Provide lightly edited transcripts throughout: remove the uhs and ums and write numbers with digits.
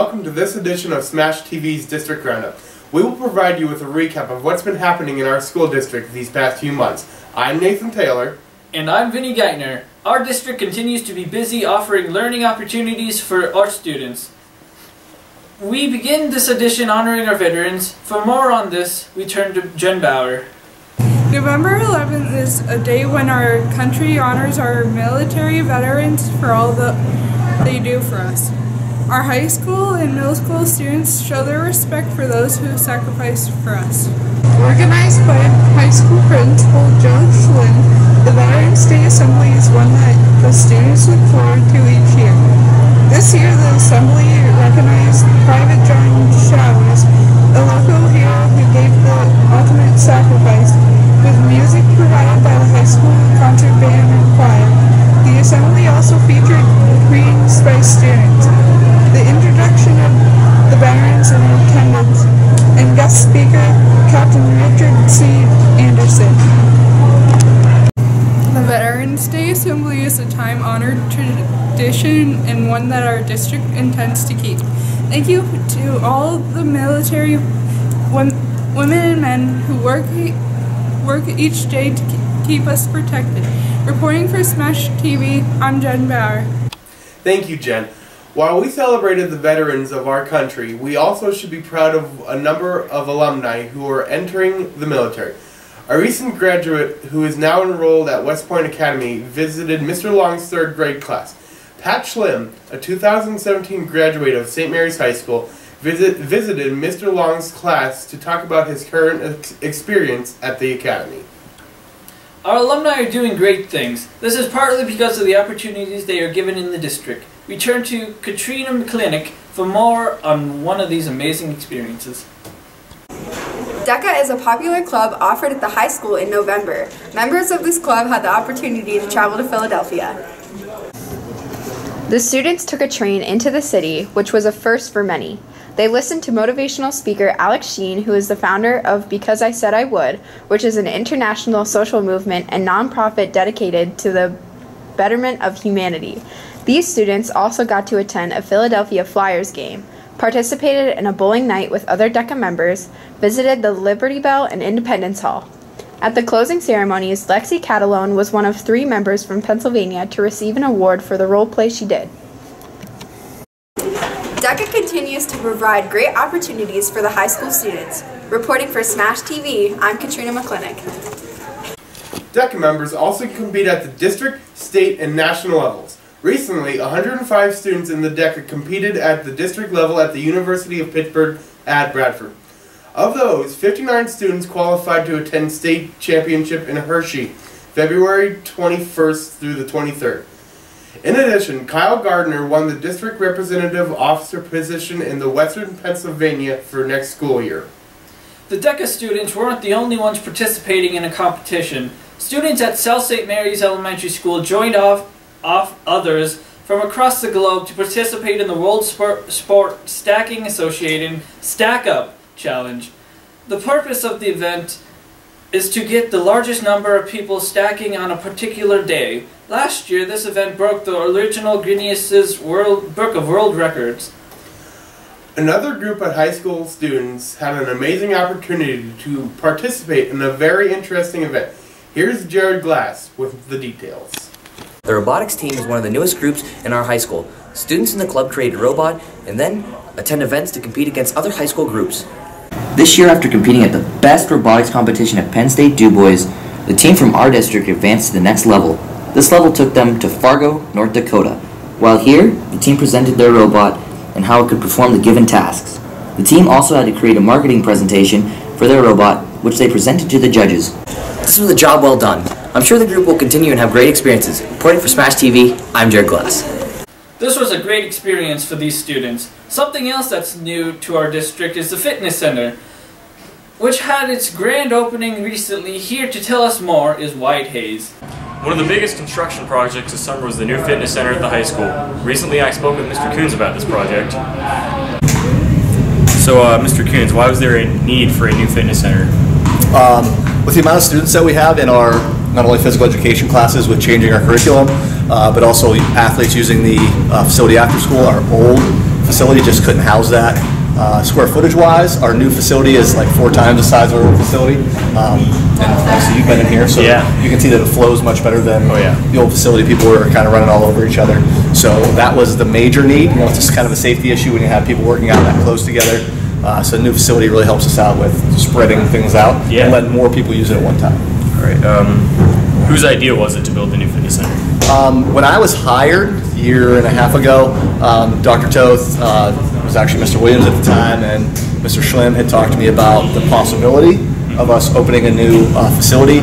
welcome to this edition of Smash TV's District Roundup. We will provide you with a recap of what's been happening in our school district these past few months. I'm Nathan Taylor. And I'm Vinny Geithner. Our district continues to be busy offering learning opportunities for our students. We begin this edition honoring our veterans. For more on this, we turn to Jen Bauer. November 11th is a day when our country honors our military veterans for all that they do for us. Our high school and middle school students show their respect for those who sacrificed for us. Organized by high school principal Judge Flynn, the Veterans Day Assembly is one that the students look forward to each year. This year the Assembly recognized Private John Showers, a local hero who gave the ultimate sacrifice, with music provided by the high school concert band and choir. The Assembly also featured Green Spice students, the introduction of the veterans in attendance, and guest speaker Captain Richard C. Anderson. The Veterans Day Assembly is a time-honored tradition and one that our district intends to keep. Thank you to all the military women and men who work each day to keep us protected. Reporting for Smash TV, I'm Jen Bauer. Thank you, Jen. While we celebrated the veterans of our country, we also should be proud of a number of alumni who are entering the military. A recent graduate who is now enrolled at West Point Academy visited Mr. Long's third grade class. Pat Schlim, a 2017 graduate of St. Mary's High School, visited Mr. Long's class to talk about his current experience at the academy. Our alumni are doing great things. This is partly because of the opportunities they are given in the district. We turn to Katrina McClinnick for more on one of these amazing experiences. DECA is a popular club offered at the high school in November. Members of this club had the opportunity to travel to Philadelphia. The students took a train into the city, which was a first for many. They listened to motivational speaker Alex Sheen, who is the founder of Because I Said I Would, which is an international social movement and nonprofit dedicated to the betterment of humanity. These students also got to attend a Philadelphia Flyers game, participated in a bowling night with other DECA members, visited the Liberty Bell and Independence Hall. At the closing ceremonies, Lexi Catalone was one of 3 members from Pennsylvania to receive an award for the role play she did. DECA continues to provide great opportunities for the high school students. Reporting for Smash TV, I'm Katrina McClinnick. DECA members also compete at the district, state, and national levels. Recently, 105 students in the DECA competed at the district level at the University of Pittsburgh at Bradford. Of those, 59 students qualified to attend state championship in Hershey, February 21st through the 23rd. In addition, Kyle Gardner won the district representative officer position in the Western Pennsylvania for next school year. The DECA students weren't the only ones participating in a competition. Students at South St. Mary's Elementary School joined off others from across the globe to participate in the World Sport Stacking Association Stack Up Challenge. The purpose of the event is to get the largest number of people stacking on a particular day. Last year, this event broke the original Guinness's Book of World Records. Another group of high school students had an amazing opportunity to participate in a very interesting event. Here's Jared Glass with the details. The robotics team is one of the newest groups in our high school. Students in the club create a robot and then attend events to compete against other high school groups. This year, after competing at the best robotics competition at Penn State Du Bois, the team from our district advanced to the next level. This level took them to Fargo, North Dakota. While here, the team presented their robot and how it could perform the given tasks. The team also had to create a marketing presentation for their robot, which they presented to the judges. This was a job well done. I'm sure the group will continue and have great experiences. Reporting for Smash TV, I'm Jared Glass. This was a great experience for these students. Something else that's new to our district is the fitness center, which had its grand opening recently. Here to tell us more is Wyatt Hayes. One of the biggest construction projects this summer was the new fitness center at the high school. Recently I spoke with Mr. Coons about this project. So Mr. Coons, why was there a need for a new fitness center? With the amount of students that we have in our not only physical education classes with changing our curriculum, but also athletes using the facility after school, our old facility just couldn't house that. Square footage wise, our new facility is like 4 times the size of our old facility. And obviously you've been in here, so you can see that it flows much better than the old facility. People were kind of running all over each other. So that was the major need. You know, it's just kind of a safety issue when you have people working out that close together. So the new facility really helps us out with spreading things out and letting more people use it at one time. All right. Whose idea was it to build the new fitness center? When I was hired a year and a half ago, Dr. Toth was actually Mr. Williams at the time, and Mr. Schlim had talked to me about the possibility of us opening a new facility.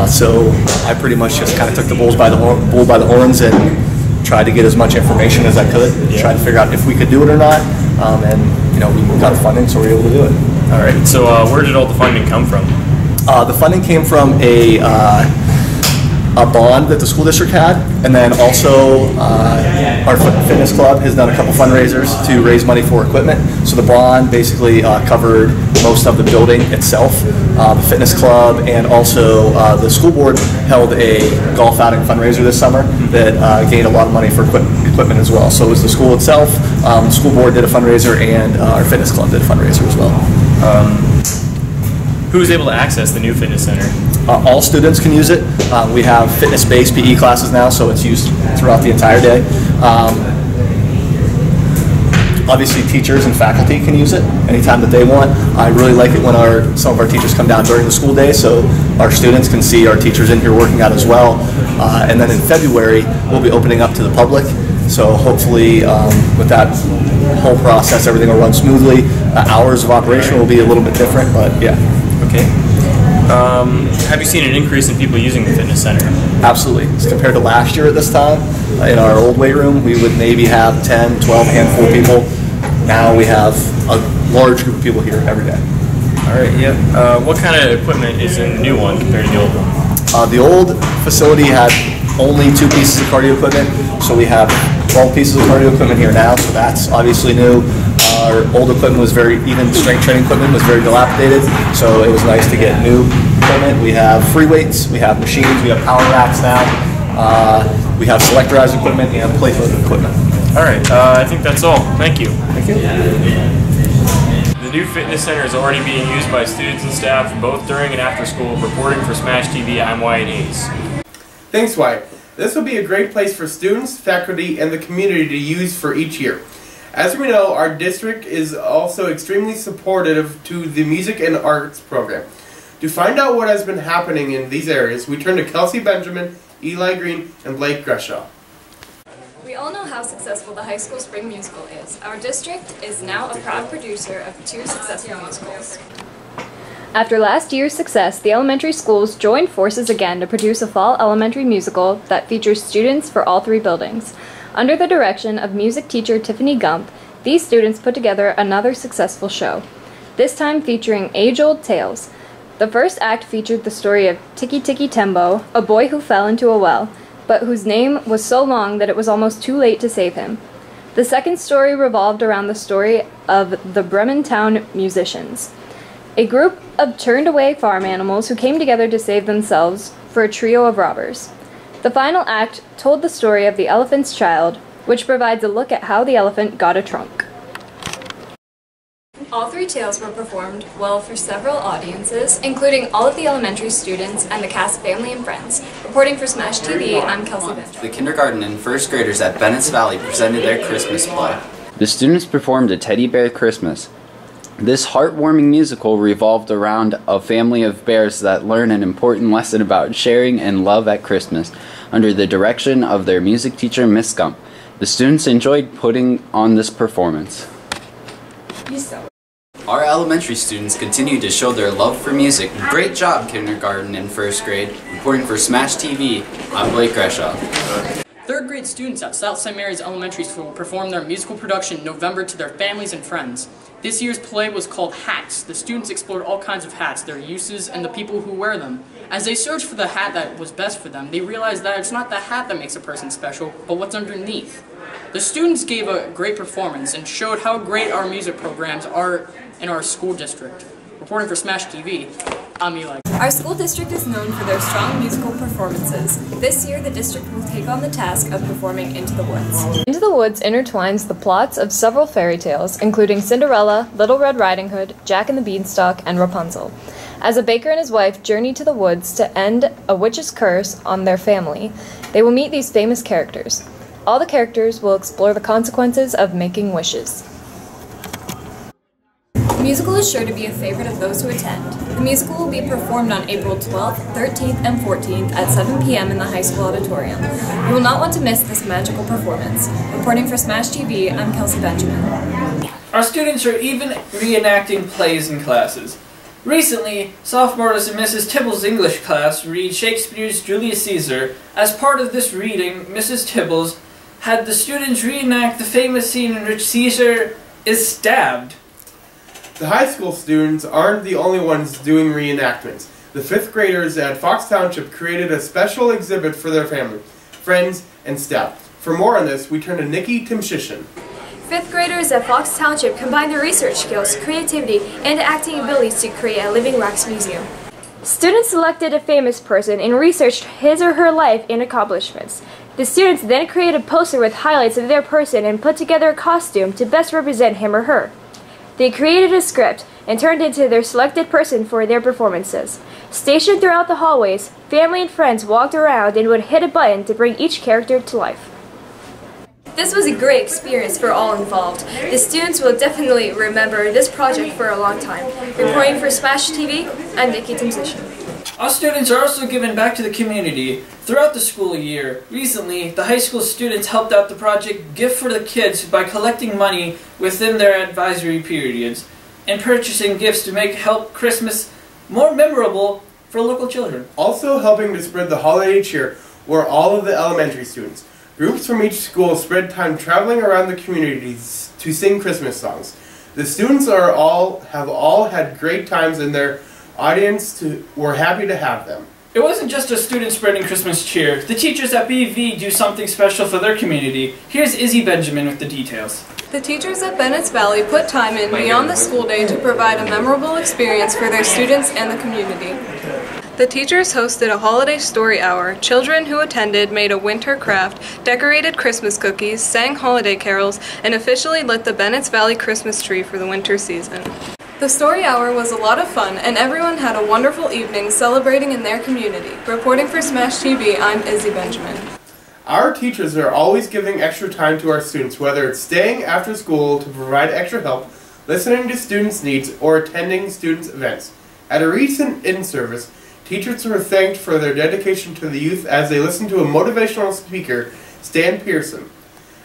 So I pretty much just kind of took the bull by the horns and tried to get as much information as I could, try to figure out if we could do it or not. And you know, we got the funding, so we were able to do it. All right. So where did all the funding come from? The funding came from a bond that the school district had, and then also our fitness club has done a couple fundraisers to raise money for equipment. So the bond basically covered most of the building itself. The fitness club and also the school board held a golf outing fundraiser this summer that gained a lot of money for equipment as well. So it was the school itself, the school board did a fundraiser, and our fitness club did a fundraiser as well. Who was able to access the new fitness center? All students can use it. We have fitness-based PE classes now, so it's used throughout the entire day. Obviously, teachers and faculty can use it anytime that they want. I really like it when some of our teachers come down during the school day, so our students can see our teachers in here working out as well. And then in February, we'll be opening up to the public. So hopefully, with that whole process, everything will run smoothly. Hours of operation will be a little bit different, but yeah. Okay. Have you seen an increase in people using the fitness center? Absolutely. As compared to last year at this time, in our old weight room, we would maybe have 10, 12 handful of people. Now we have a large group of people here every day. All right, what kind of equipment is in the new one compared to the old one? The old facility had only 2 pieces of cardio equipment, so we have 12 pieces of cardio equipment here now, so that's obviously new. Our old equipment was even strength training equipment was very dilapidated, so it was nice to get new equipment. We have free weights, we have machines, we have power racks now, we have selectorized equipment and plate loaded equipment. All right, I think that's all. Thank you. Thank you. The new fitness center is already being used by students and staff both during and after school. Reporting for Smash TV, I'm Wyatt Hayes. Thanks, Wyatt. This will be a great place for students, faculty, and the community to use for each year. As we know, our district is also extremely supportive to the music and arts program. To find out what has been happening in these areas, we turn to Kelsey Benjamin, Eli Green, and Blake Greshaw. We all know how successful the high school spring musical is. Our district is now a proud producer of 2 successful musicals. After last year's success, the elementary schools joined forces again to produce a fall elementary musical that features students for all 3 buildings. Under the direction of music teacher Tiffany Gump, these students put together another successful show, this time featuring age-old tales. The first act featured the story of Tiki Tiki Tembo, a boy who fell into a well, but whose name was so long that it was almost too late to save him. The second story revolved around the story of the Bremen Town musicians, a group of turned-away farm animals who came together to save themselves for a trio of robbers. The final act told the story of the elephant's child, which provides a look at how the elephant got a trunk. All 3 tales were performed well for several audiences, including all of the elementary students and the cast, family, and friends. Reporting for Smash TV, I'm Kelsey Benjamin. The kindergarten and first graders at Bennett's Valley presented their Christmas play. The students performed a Teddy Bear Christmas. This heartwarming musical revolved around a family of bears that learn an important lesson about sharing and love at Christmas under the direction of their music teacher, Miss Gump. The students enjoyed putting on this performance. Our elementary students continue to show their love for music. Great job, kindergarten and first grade. Reporting for Smash TV, I'm Blake Greshaw. Third grade students at South St. Mary's Elementary School performed their musical production in November to their families and friends. This year's play was called Hats. The students explored all kinds of hats, their uses, and the people who wear them. As they searched for the hat that was best for them, they realized that it's not the hat that makes a person special, but what's underneath. The students gave a great performance and showed how great our music programs are in our school district. Reporting for Smash TV, I'm Eli. Our school district is known for their strong musical performances. This year, the district will take on the task of performing Into the Woods. Into the Woods intertwines the plots of several fairy tales, including Cinderella, Little Red Riding Hood, Jack and the Beanstalk, and Rapunzel. As a baker and his wife journey to the woods to end a witch's curse on their family, they will meet these famous characters. All the characters will explore the consequences of making wishes. The musical is sure to be a favorite of those who attend. The musical will be performed on April 12th, 13th, and 14th at 7 p.m. in the high school auditorium. You will not want to miss this magical performance. Reporting for Smash TV, I'm Kelsey Benjamin. Our students are even reenacting plays in classes. Recently, sophomores in Mrs. Tibble's English class read Shakespeare's Julius Caesar. As part of this reading, Mrs. Tibbles had the students reenact the famous scene in which Caesar is stabbed. The high school students aren't the only ones doing reenactments. The 5th graders at Fox Township created a special exhibit for their family, friends, and staff. For more on this, we turn to Nikki Timshishin. 5th graders at Fox Township combine their research skills, creativity, and acting abilities to create a living wax museum. Students selected a famous person and researched his or her life and accomplishments. The students then created a poster with highlights of their person and put together a costume to best represent him or her. They created a script and turned into their selected person for their performances. Stationed throughout the hallways, family and friends walked around and would hit a button to bring each character to life. This was a great experience for all involved. The students will definitely remember this project for a long time. Reporting for Smash TV, I'm Nikki Timshishin. Our students are also giving back to the community throughout the school year. Recently, the high school students helped out the project Gift for the Kids by collecting money within their advisory periods and purchasing gifts to help Christmas more memorable for local children. Also helping to spread the holiday cheer were all of the elementary students. Groups from each school spread time traveling around the communities to sing Christmas songs. The students have all had great times, and their audience were happy to have them. It wasn't just a student spreading Christmas cheer. The teachers at BV do something special for their community. Here's Izzy Benjamin with the details. The teachers at Bennett's Valley put time in beyond the school day to provide a memorable experience for their students and the community. The teachers hosted a holiday story hour. Children who attended made a winter craft, decorated Christmas cookies, sang holiday carols, and officially lit the Bennett's Valley Christmas tree for the winter season. The story hour was a lot of fun, and everyone had a wonderful evening celebrating in their community. Reporting for Smash TV, I'm Izzy Benjamin. Our teachers are always giving extra time to our students, whether it's staying after school to provide extra help, listening to students' needs, or attending students' events. At a recent in-service, teachers were thanked for their dedication to the youth as they listened to a motivational speaker, Stan Pearson.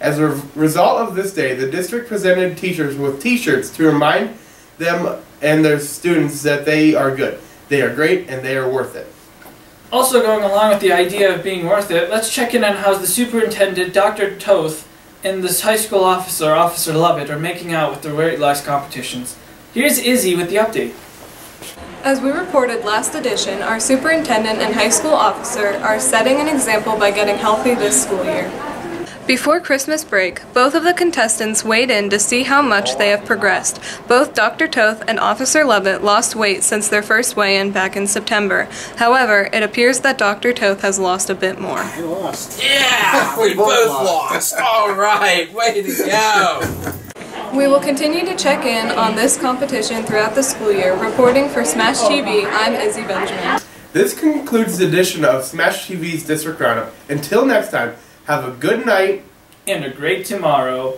As a result of this day, the district presented teachers with t-shirts to remind them and their students that they are good, they are great, and they are worth it. Also going along with the idea of being worth it, let's check in on how the superintendent, Dr. Toth, and this high school officer, Officer Lovett, are making out with the weight loss competitions. Here's Izzy with the update. As we reported last edition, our superintendent and high school officer are setting an example by getting healthy this school year. Before Christmas break, both of the contestants weighed in to see how much they have progressed. Both Dr. Toth and Officer Lovett lost weight since their first weigh-in back in September. However, it appears that Dr. Toth has lost a bit more. I lost. Yeah! We both lost! Alright, way to go! We will continue to check in on this competition throughout the school year. Reporting for Smash TV, I'm Izzy Benjamin. This concludes the edition of Smash TV's District Roundup. Until next time, have a good night and a great tomorrow.